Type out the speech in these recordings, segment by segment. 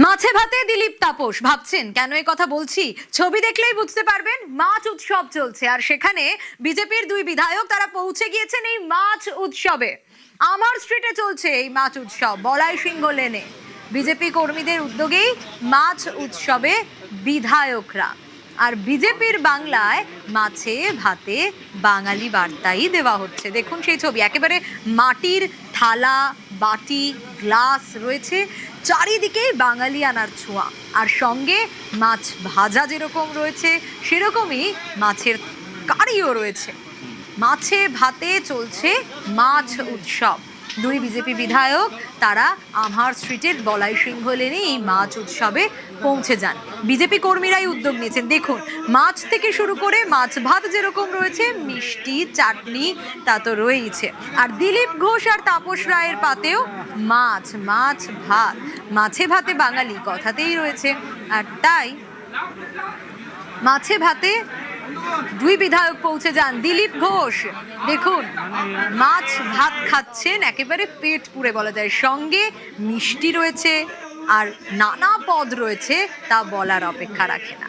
মাছে ভাতে দিলীপ তাপস ভাবছেন কেন এই কথা বলছি? ছবি দেখলেই বুঝতে পারবেন। মাছ উৎসব চলছে আর সেখানে বিজেপির দুই বিধায়ক তারা পৌঁছে গিয়েছেন এই মাছ উৎসবে। আমার স্ট্রিটে চলছে এই মাছ উৎসব বলাই সিংহ লেনে। বিজেপি কর্মীদের উদ্যোগেই মাছ উৎসবে বিধায়করা। আর বিজেপির বাংলায় মাছে ভাতে বাঙালি বার্তাই দেওয়া হচ্ছে। দেখুন সেই ছবি, একেবারে মাটির থালা বাটি গ্লাস রয়েছে, চারিদিকে বাঙালি আনার ছোঁয়া। আর সঙ্গে মাছ ভাজা যেরকম রয়েছে সেরকমই মাছের কারিও রয়েছে। মাছে ভাতে চলছে মাছ উৎসব। দুই বিজেপি বিধায়ক তারা আমার স্ট্রিটের বলাই সিংহ লেনে এই মাছ উৎসবে পৌঁছে যান। বিজেপি কর্মীরাই উদ্যোগ নিয়েছেন। দেখুন, মাছ থেকে শুরু করে মাছ ভাত যেরকম রয়েছে, মিষ্টি চাটনি তা তো রয়েইছে। আর দিলীপ ঘোষ আর তাপস রায়ের পাতেও মাছ মাছ ভাত, মাছে ভাতে বাঙালি কথাতেই রয়েছে। আর তাই মাছে ভাতে দুই বিধায়ক পৌঁছে যান। দিলীপ ঘোষ দেখুন মাছ ভাত খাচ্ছেন একেবারে পেট পুরে বলা যায়, সঙ্গে মিষ্টি রয়েছে আর নানা পদ রয়েছে, তা বলার অপেক্ষা রাখে না।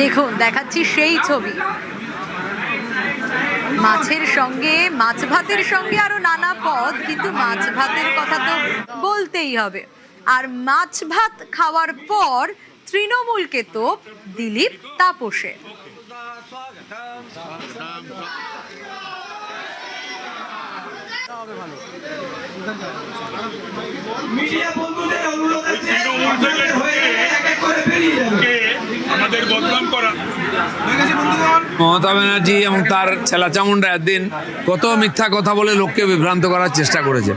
দেখুন দেখাচ্ছি সেই ছবি, মাছের সঙ্গে মাছ ভাতের সঙ্গে আরো নানা পদ, কিন্তু মাছ ভাতের কথা তো বলতেই হবে। আর মাছ ভাত খাওয়ার পর তৃণমূলকে তো দিলীপ তাপসে। মমতা ব্যানার্জি এবং তার ছেলাচামুন্ডা একদিন কত মিথ্যা কথা বলে লোককে বিভ্রান্ত করার চেষ্টা করেছে।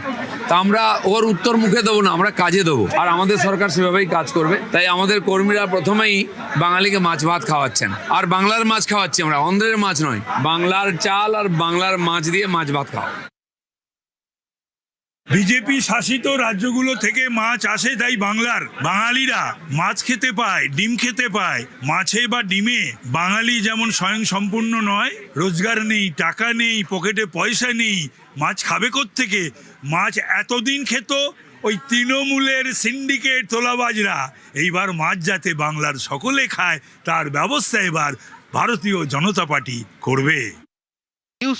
তা আমরা ওর উত্তর মুখে দেবো না, আমরা কাজে দেবো। আর আমাদের সরকার সেভাবেই কাজ করবে। তাই আমাদের কর্মীরা প্রথমেই বাঙালিকে মাছ ভাত খাওয়াচ্ছেন। আর বাংলার মাছ খাওয়াচ্ছি আমরা, অন্ধ্রের মাছ নয়। বাংলার চাল আর বাংলার মাছ দিয়ে মাছ ভাত খাওয়া। বিজেপি শাসিত রাজ্যগুলো থেকে মাছ আসে, তাই বাংলার বাঙালিরা মাছ খেতে পায়, ডিম খেতে পায়। মাছে বা ডিমে বাঙালি যেমন স্বয়ং সম্পূর্ণ নয়, রোজগার নেই, টাকা নেই, পকেটে পয়সা নেই, মাছ খাবে কোত্থেকে? মাছ এতদিন খেত ওই তৃণমূলের সিন্ডিকেট তোলাবাজরা। এইবার মাছ যাতে বাংলার সকলে খায় তার ব্যবস্থা এবার ভারতীয় জনতা পার্টি করবে।